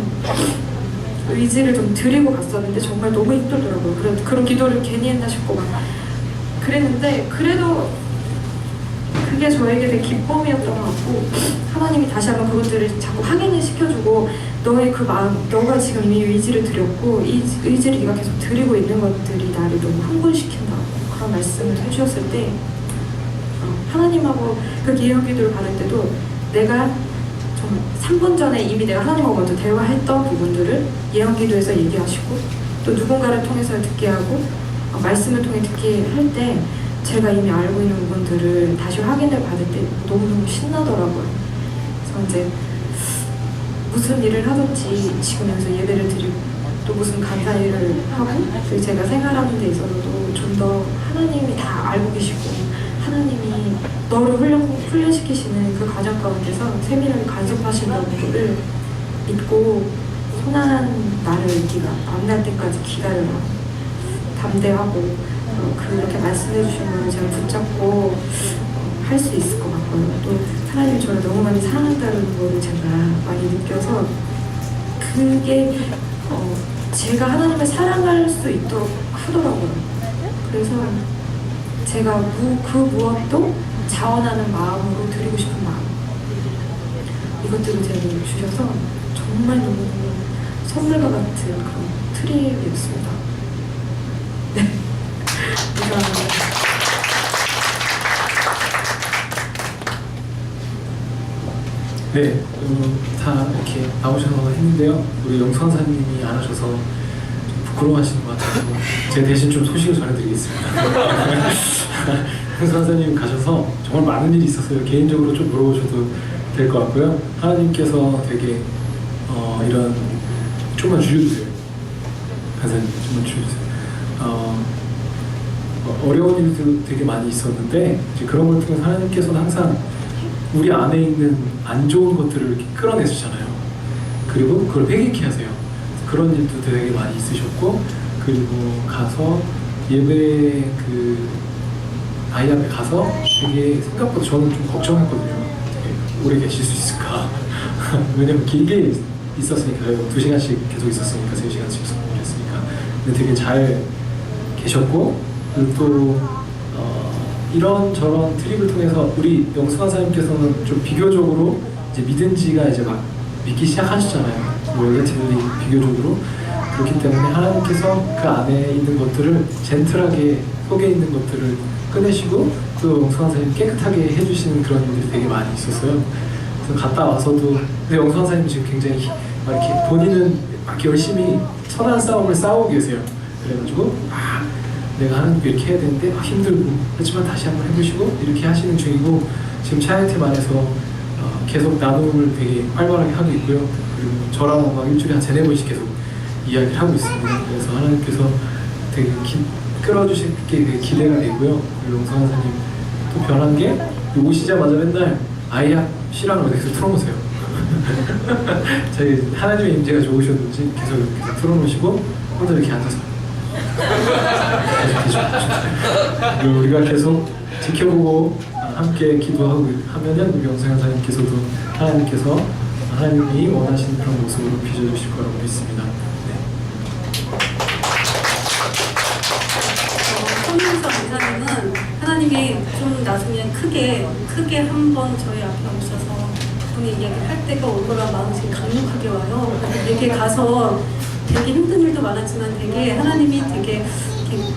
의지를 좀 드리고 갔었는데 정말 너무 힘들더라고요. 그런 기도를 괜히 했나 싶고 막 그랬는데 그래도 그게 저에게 되게 기쁨이었던 것 같고 하나님이 다시 한번 그것들을 자꾸 확인을 시켜주고 너의 그 마음, 너가 지금 이미 의지를 드렸고 이 의지를 네가 계속 드리고 있는 것들이 나를 너무 흥분시킨다고 그런 말씀을 해주셨을 때 하나님하고 그 예언 기도를 받을 때도 내가 좀 3분 전에 이미 내가 하나님하고 먼저 대화했던 부분들을 예언 기도에서 얘기하시고 또 누군가를 통해서 듣게 하고 말씀을 통해 듣게 할 때 제가 이미 알고 있는 부분들을 다시 확인을 받을 때 너무너무 신나더라고요. 그래서 이제 무슨 일을 하든지 지금 여기서 예배를 드리고 또 무슨 감사 일을 하고 그리고 제가 생활하는 데 있어서도 좀 더 하나님이 다 알고 계시고 하나님이 너를 훈련시키시는 그 과정 가운데서 세밀하게 간섭하신다는 것을 믿고 선한 나를 네가 만날 때까지 기다려라. 담대하고 그렇게 말씀해 주신 거를 제가 붙잡고 할 수 있을 것 같고요. 또 하나님이 저를 너무 많이 사랑한다는 거를 제가 많이 느껴서 그게 제가 하나님을 사랑할 수 있도록 크더라고요. 그래서 제가 그 무엇도 자원하는 마음으로 드리고 싶은 마음, 이것들을 제가 주셔서 정말 너무 선물과 같은 그런 트립이었습니다. 네, 감사합니다. 네, 다 이렇게 나오셔서 했는데요. 우리 영수환사님이 안 하셔서 좀 부끄러워하시는 것 같아서 제가 대신 좀 소식을 전해드리겠습니다. 영수환사님 가셔서 정말 많은 일이 있었어요. 개인적으로 좀 물어보셔도 될 것 같고요. 하나님께서 되게 이런 좀만 줄여주세요. 간사님 좀만 줄여주세요. 어려운 일도 되게 많이 있었는데 이제 그런 걸 통해서 하나님께서는 항상 우리 안에 있는 안 좋은 것들을 이렇게 끌어내주잖아요. 그리고 그걸 회개케 하세요. 그런 일도 되게 많이 있으셨고, 그리고 가서 예배 그 아이 앞에 가서 되게 생각보다 저는 좀 걱정했거든요. 되게 오래 계실 수 있을까? 왜냐면 길게 있었으니까요. 2시간씩 계속 있었으니까, 3시간씩 있었으니까. 근데 되게 잘 계셨고, 그리고 또 이런저런 트립을 통해서 우리 영수환사님께서는 좀 비교적으로 이제 믿은 지가 이제 막 믿기 시작하시잖아요. relatively 비교적으로. 그렇기 때문에 하나님께서 그 안에 있는 것들을 젠틀하게 속에 있는 것들을 꺼내시고 또 영수환사님 깨끗하게 해주시는 그런 일들이 되게 많이 있었어요. 그래서 갔다 와서도 근데 영수환사님이 지금 굉장히 막 이렇게 본인은 막 열심히 선한 싸움을 싸우고 계세요. 그래가지고 내가 하나님께 이렇게 해야 되는데 힘들고 하지만 다시 한번 해보시고 이렇게 하시는 중이고, 지금 차이팀 안에서 계속 나눔을 되게 활발하게 하고 있고요. 그리고 저랑 막 일주일에 한 3-4번씩 계속 이야기를 하고 있습니다. 그래서 하나님께서 되게 끌어주실 게 되게 기대가 되고요. 그리고 영상사님 또 변한 게 오시자마자 맨날 아이야 시랑을 어디서 틀어놓으세요. 저희 하나님의 임재가 좋으셨는지 계속 틀어놓으시고 혼자 이렇게 앉아서 그리고 우리가 계속 지켜보고 함께 기도하고 하면은 우리 영상사님께서도 하나님께서 하나님이 원하시는 그런 모습으로 빚어주실 거라고 믿습니다. 성령사 강사님은 하나님이 좀 나중에 크게 한번 저희 앞에 오셔서 그분의 이야기를 할 때가 올 거라 마음이 지금 강력하게 와요. 되게 가서 되게 힘든 일도 많았지만 되게 하나님이 되게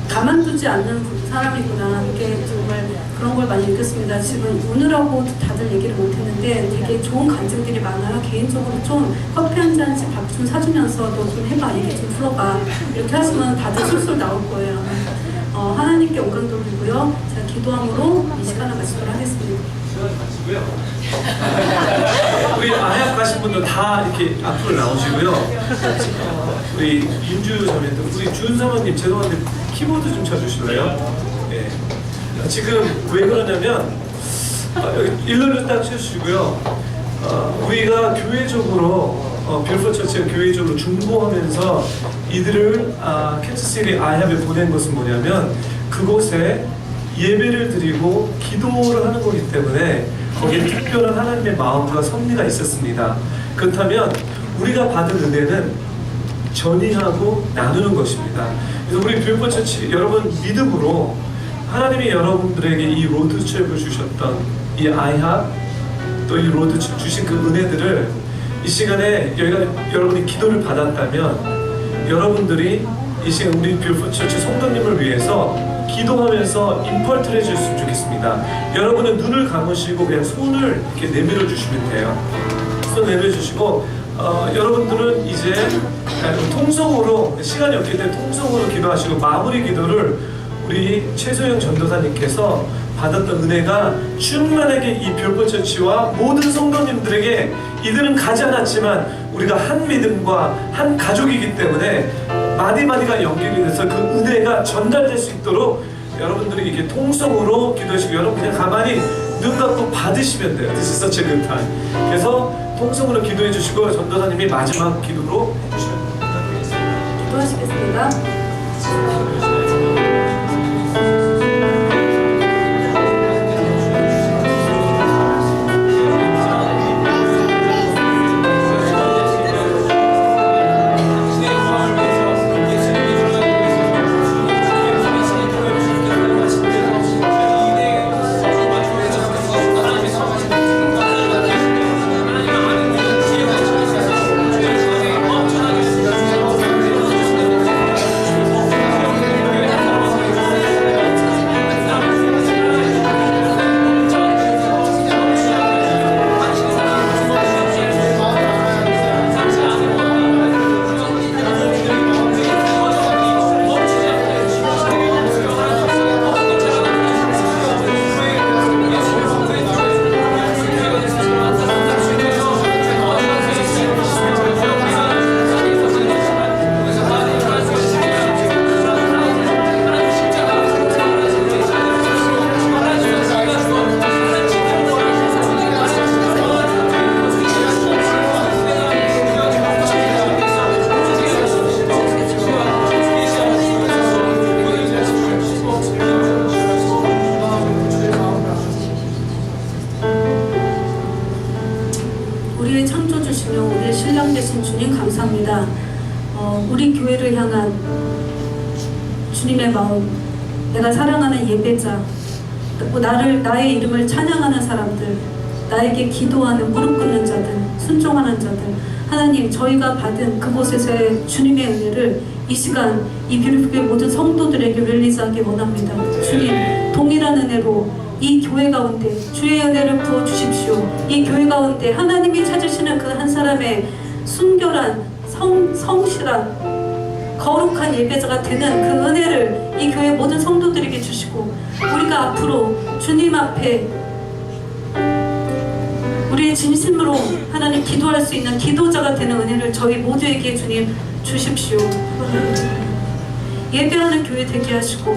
가만두지 않는 사람이구나. 이게 정말 그런 걸 많이 느꼈습니다. 지금 오늘하고 다들 얘기를 못했는데 되게 좋은 간증들이 많아요. 개인적으로 좀 커피 한 잔씩 밥 좀 사주면서 너 좀 해봐, 얘기 좀 풀어봐. 이렇게 하시면 다들 술술 나올 거예요. 하나님께 영광 돌리고요. 제가 기도함으로 이 시간을 마치도록 하겠습니다. 우리 아약 가신 분들 다 이렇게 앞으로 나오시고요. 우리 윤주 자매님, 우리 준사모님 죄송한데 키보드 좀 쳐주실래요? 네. 지금 왜 그러냐면 여기 일러를 딱 쳐주시고요. 우리가 교회적으로 뷰티풀 처치가 교회적으로 중보하면서 이들을 캔자스시티 아이합에 보낸 것은 뭐냐면 그곳에 예배를 드리고 기도를 하는 거기 때문에 거기에 특별한 하나님의 마음과 섭리가 있었습니다. 그렇다면 우리가 받은 은혜는 전이하고 나누는 것입니다. 그래서 우리 뷰티풀 처치 여러분 믿음으로 하나님이 여러분들에게 이 로드트립을 주셨던 이 아이합 또 이 로드트립 주신 그 은혜들을 이 시간에 여러분이 기도를 받았다면 여러분들이 이 시간 우리 뷰티풀 처치 성도님을 위해서 기도하면서 임펄트를 해주셨으면 좋겠습니다. 여러분은 눈을 감으시고 그냥 손을 이렇게 내밀어 주시면 돼요. 손 내밀어 주시고 여러분들은 이제 통성으로 시간이 없기 때문에 통성으로 기도하시고 마무리 기도를 우리 최소영 전도사님께서 받았던 은혜가 충만하게 이 뷰티풀 처치와 모든 성도님들에게 이들은 가지 않았지만 우리가 한 믿음과 한 가족이기 때문에 마디마디가 연결이 돼서 그 은혜가 전달될 수 있도록 여러분들이 이렇게 통성으로 기도하시고 여러분 그냥 가만히 눈 감고 받으시면 돼요. This is such a good time. 그래서 통성으로 기도해 주시고 전도사님이 마지막 기도로 해주시면 됩니다. 기도하시겠습니다. 우리의 창조주시며 우리의 신랑 되신 주님 감사합니다. 우리 교회를 향한 주님의 마음, 내가 사랑하는 예배자, 또 나의 이름을 찬양하는 사람들, 나에게 기도하는 무릎 꿇는 자들, 순종하는 자들, 하나님 저희가 받은 그곳에서의 주님의 은혜를 이 시간 이 뷰티풀교회 모든 성도들에게 릴리즈하기 원합니다. 주님 동일한 은혜로 이 교회 가운데 주의 은혜를 부어주십시오. 이 교회 가운데 하나님이 찾으시는 그 한 사람의 순결한 성실한 거룩한 예배자가 되는 그 은혜를 이 교회 모든 성도들에게 주시고 우리가 앞으로 주님 앞에 우리의 진심으로 하나님 기도할 수 있는 기도자가 되는 은혜를 저희 모두에게 주님 주십시오. 예배하는 교회 되게 하시고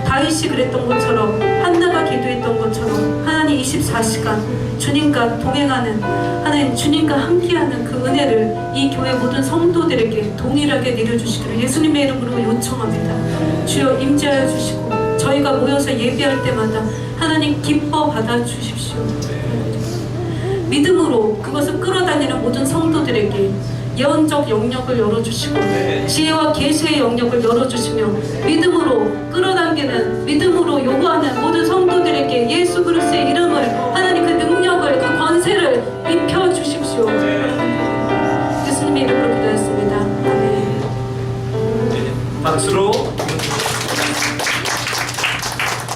다윗이 그랬던 것처럼 한나가 기도했던 것처럼 하나님 24시간 주님과 동행하는 하나님 주님과 함께하는 그 은혜를 이 교회 모든 성도들에게 동일하게 내려주시기를 예수님의 이름으로 요청합니다. 주여 임재하여 주시고 저희가 모여서 예배할 때마다 하나님 기뻐 받아주십시오. 믿음으로 그것을 끌어다니는 모든 성도들에게 예언적 영역을 열어주시고 지혜와 계시의 영역을 열어주시며 믿음으로 끌어당기는 믿음으로 요구하는 모든 성도들의